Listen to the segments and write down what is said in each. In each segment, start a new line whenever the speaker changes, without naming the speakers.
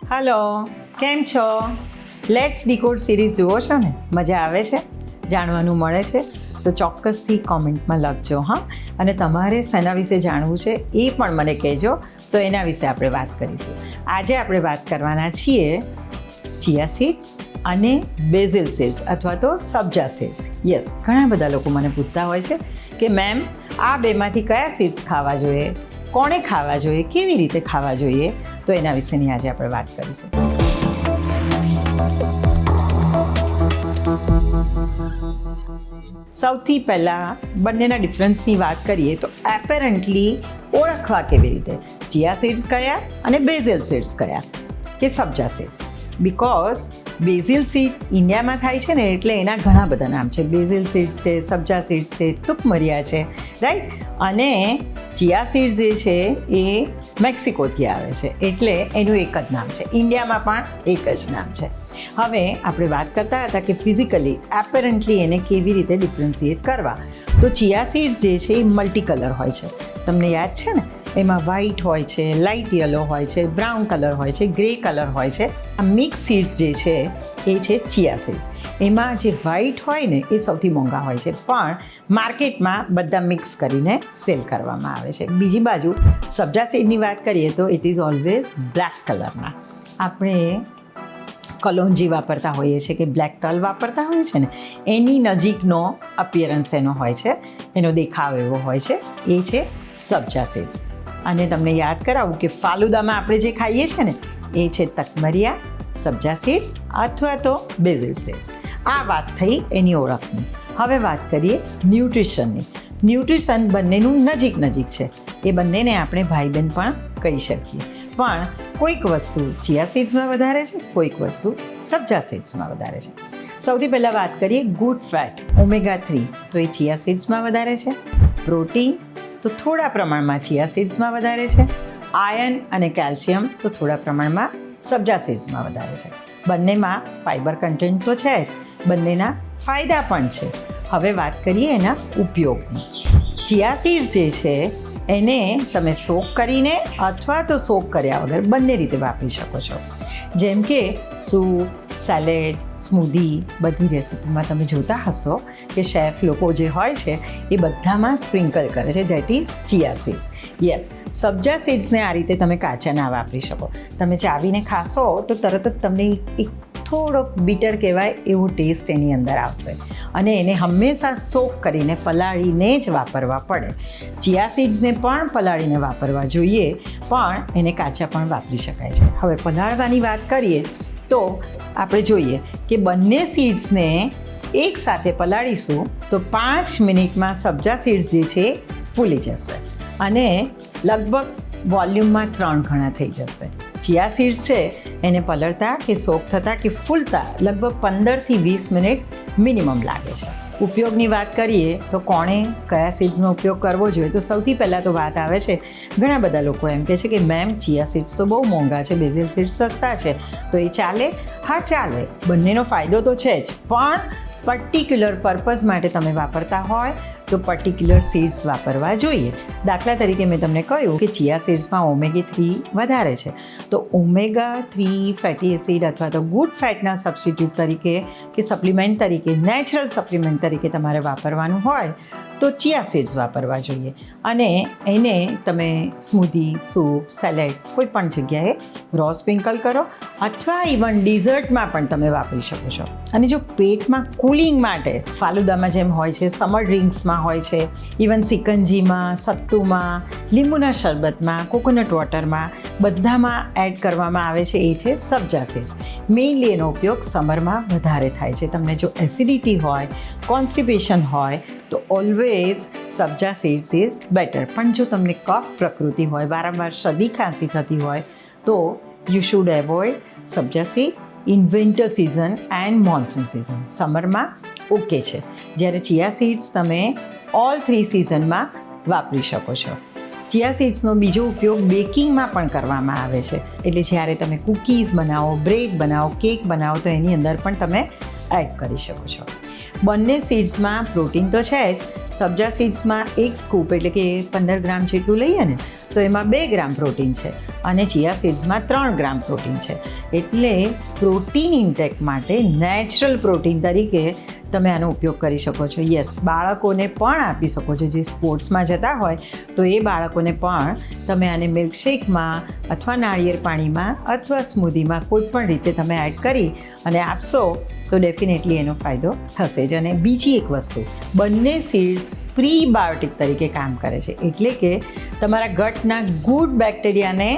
Hello, કેમ છો? Let's decode series જુઓ છો ને? મજા આવે છે? જાણવાનું મળે છે? તો ચોક્કસથી કોમેન્ટમાં લખજો હા. અને તમારે શેના વિશે જાણવું છે એ પણ મને કહેજો, તો એના વિશે આપણે વાત કરીશું. આજે આપણે વાત કરવાના છીએ ચિયા સીડ્સ અને બેઝિલ સીડ્સ અથવા તો સબ્જા સીડ્સ. યસ, ઘણા બધા લોકો મને પૂછતા હોય છે કે મેમ આ બેમાંથી કયા સીડ્સ ખાવા જોઈએ, કોણે ખાવા જોઈએ, કેવી રીતે ખાવા જોઈએ, તો એના વિશેની આજે આપણે વાત કરીશું. સૌથી પહેલાં બંનેના ડિફરન્સની વાત કરીએ તો એપેરન્ટલી ઓળખવા કેવી રીતે ચિયા સીડ્સ કયા અને બેઝિલ સીડ્સ કયા કે સબ્જા સીડ્સ. બિકોઝ બેઝિલ સીડ ઇન્ડિયામાં થાય છે ને, એટલે એના ઘણા બધા નામ છે. બેઝિલ સીડ્સ છે, સબ્જા સીડ્સ છે, તુકમરિયા છે, રાઈટ. અને ચિયા સીડ્સ જે છે એ મેક્સિકોથી આવે છે, એટલે એનું એક જ નામ છે. ઇન્ડિયામાં પણ એક જ નામ છે. હવે આપણે વાત કરતા હતા કે ફિઝિકલી એપેરન્ટલી એને કેવી રીતે ડિફરન્શિએટ કરવા. તો ચિયા સીડ્સ જે છે એ મલ્ટી કલર હોય છે. તમને યાદ છે ને, એમાં વ્હાઇટ હોય છે, લાઇટ યલો હોય છે, બ્રાઉન કલર હોય છે, ગ્રે કલર હોય છે. આ મિક્સ સીડ્સ જે છે એ છે ચિયા સીડ્સ. એમાં જે વ્હાઇટ હોય ને એ સૌથી મોંઘા હોય છે, પણ માર્કેટમાં બધા મિક્સ કરીને સેલ કરવામાં આવે છે. બીજી બાજુ સબ્જા સીડની વાત કરીએ તો ઇટ ઇઝ ઓલવેઝ બ્લેક કલરના. આપણે કલોંજી વાપરતા હોઈએ છીએ કે બ્લેક તલ વાપરતા હોઈએ છીએ ને, એની નજીકનો અપિયરન્સ એનો હોય છે, એનો દેખાવ એવો હોય છે. એ છે સબ્જા સીડ્સ. અને તમને યાદ કરાવું કે ફાલુદામાં આપણે જે ખાઈએ છીએ ને એ છે તકમરિયા, સબ્જા સીડ્સ અથવા તો બેઝિલ સીડ્સ. આ વાત થઈ એની ઓળખની. હવે વાત કરીએ ન્યુટ્રિશનની. ન્યુટ્રિશન બંનેનું નજીક છે. એ બંનેને આપણે ભાઈ બહેન પણ કહી શકીએ. પણ કોઈક વસ્તુ ચિયા સીડ્સમાં વધારે છે, કોઈક વસ્તુ સબ્જા સીડ્સમાં વધારે છે. સૌથી પહેલાં વાત કરીએ ગુડ ફેટ, ઓમેગા 3, તો એ ચિયા સીડ્સમાં વધારે છે. પ્રોટીન તો થોડા પ્રમાણમાં ચિયા સીડ્સમાં વધારે છે. આયર્ન અને કેલ્શિયમ તો થોડા પ્રમાણમાં સબ્જા સીડ્સમાં વધારે છે. બંનેમાં ફાઇબર કન્ટેન્ટ તો છે જ, બંનેના ફાયદા પણ છે. હવે વાત કરીએ એના ઉપયોગની. ચિયા સીડ્સ જે છે એને તમે સોક કરીને અથવા તો સોક કર્યા વગર બંને રીતે વાપરી શકો છો. જેમ કે સૂપ, સેલેડ, સ્મૂધી, બધી રેસિપીમાં તમે જોતા હશો કે શેફ લોકો જે હોય છે એ બધામાં સ્પ્રિંકલ કરે છે, that is chia seeds. Yes, sabja સીડ્સને આ રીતે તમે કાચા ના વાપરી શકો. તમે ચાવીને ખાશો તો તરત જ તમને એક થોડોક બીટર કહેવાય એવો ટેસ્ટ એની અંદર આવશે. અને એને હંમેશા સોક કરીને પલાળીને જ વાપરવા પડે. ચિયા સીડ્સને પણ પલાળીને વાપરવા જોઈએ, પણ એને કાચા પણ વાપરી શકાય છે. હવે પલાળવાની વાત કરીએ તો આપણે જોઈએ કે બંને સીડ્સને એકસાથે પલાળીશું તો 5 મિનિટમાં સબ્જા સીડ્સ જે છે ફૂલી જશે અને લગભગ વોલ્યુમમાં 3 ગણા થઈ જશે. ચિયા સીડ્સ છે એને પલળતા કે સોક થતાં કે ફૂલતા લગભગ 15થી 20 મિનિટ મિનિમમ લાગે છે. ઉપયોગની વાત કરીએ તો કોણે કયા સીડ્સનો ઉપયોગ કરવો જોઈએ, તો સૌથી પહેલાં તો વાત આવે છે, ઘણા બધા લોકો એમ કહે છે કે મેમ ચિયા સીડ્સ તો બહુ મોંઘા છે, બેઝિલ સીડ્સ સસ્તા છે, તો એ ચાલે? હા ચાલે, બંનેનો ફાયદો તો છે જ, પણ પર્ટિક્યુલર પર્પઝ માટે તમે વાપરતા હોય તો પર્ટિક્યુલર સીડ્સ વાપરવા જોઈએ. દાખલા તરીકે મેં તમને કહ્યું કે ચિયા સીડ્સમાં ઓમેગા 3 વધારે છે, તો ઓમેગા 3 ફેટી એસિડ અથવા તો ગુડ ફેટના સબસ્ટિટ્યૂટ તરીકે કે સપ્લિમેન્ટ તરીકે, નેચરલ સપ્લિમેન્ટ તરીકે તમારે વાપરવાનું હોય તો ચિયા સીડ્સ વાપરવા જોઈએ. અને એને તમે સ્મૂધી, સૂપ, સેલેડ કોઈ પણ જગ્યાએ રો સ્પ્રિંકલ કરો અથવા ઇવન ડિઝર્ટમાં પણ તમે વાપરી શકો છો. અને જો પેટમાં કુલિંગ માટે ફાલુદામાં જેમ હોય છે, સમર ડ્રિંક્સમાં હોય છે, ઇવન સિકંજીમાં, સત્તુમાં, લીંબુના શરબતમાં, કોકોનટ વોટરમાં, બધામાં એડ કરવામાં આવે છે એ છે સબ્જા સીડ્સ. મેઇનલી એનો ઉપયોગ સમરમાં વધારે થાય છે. તમને જો એસિડિટી હોય, કોન્સ્ટિપેશન હોય તો ઓલવેઝ સબ્જા સીડ્સ ઇઝ બેટર. પણ જો તમને કફ પ્રકૃતિ હોય, વારંવાર શરદી ખાંસી થતી હોય તો you should avoid sabja seed in winter season and monsoon season. સમરમાં ઓકે છે, જ્યારે ચિયા સીડ્સ તમે ઓલ 3 સિઝનમાં વાપરી શકો છો. ચિયા સીડ્સનો બીજો ઉપયોગ બેકિંગમાં પણ કરવામાં આવે છે. એટલે જ્યારે તમે કૂકીઝ બનાવો, બ્રેડ બનાવો, કેક બનાવો તો એની અંદર પણ તમે એડ કરી શકો છો. બંને સીડ્સમાં પ્રોટીન તો છે જ, સબ્જા સીડ્સમાં 1 સ્કૂપ એટલે કે 15 ગ્રામ જેટલું લઈએ ને તો એમાં 2 ગ્રામ પ્રોટીન છે અને ચિયા સીડ્સમાં 3 ગ્રામ પ્રોટીન છે. એટલે પ્રોટીન ઇન્ટેક માટે નેચરલ પ્રોટીન તરીકે તમે આનો ઉપયોગ કરી શકો છો. યસ, બાળકોને પણ આપી શકો છો. જે સ્પોર્ટ્સમાં જતા હોય તો એ બાળકોને પણ તમે આને મિલ્કશેકમાં અથવા નાળિયેર પાણીમાં અથવા સ્મૂધીમાં કોઈ પણ રીતે તમે એડ કરી અને આપશો તો ડેફિનેટલી એનો ફાયદો થશે જ. અને બીજી એક વસ્તુ, બંને સીડ્સ પ્રીબાયોટિક તરીકે કામ કરે છે, એટલે કે તમારા ગટના ગુડ બેક્ટેરિયાને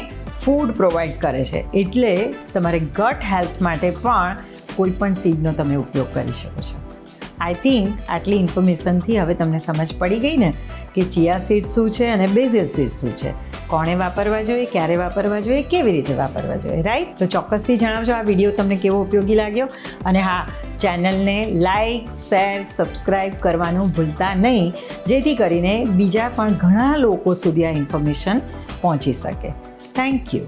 ફૂડ પ્રોવાઈડ કરે છે. એટલે તમારે ગટ હેલ્થ માટે પણ કોઈ પણ સીડનો તમે ઉપયોગ કરી શકો છો. આઈ થિંક આટલી ઇન્ફોર્મેશનથી હવે તમને સમજ પડી ગઈ ને કે ચિયા સીડ્સ શું છે અને બેઝિલ સીડ્સ શું છે, કોણે વાપરવા જોઈએ, ક્યારે વાપરવા જોઈએ, કેવી રીતે વાપરવા જોઈએ, રાઈટ? તો ચોક્કસથી જણાવજો આ વિડીયો તમને કેવો ઉપયોગી લાગ્યો. અને હા, ચેનલને લાઈક, શેર, સબસ્ક્રાઈબ કરવાનું ભૂલતા નહીં, જેથી કરીને બીજા પણ ઘણા લોકો સુધી આ ઇન્ફોર્મેશન પહોંચી શકે. Thank you.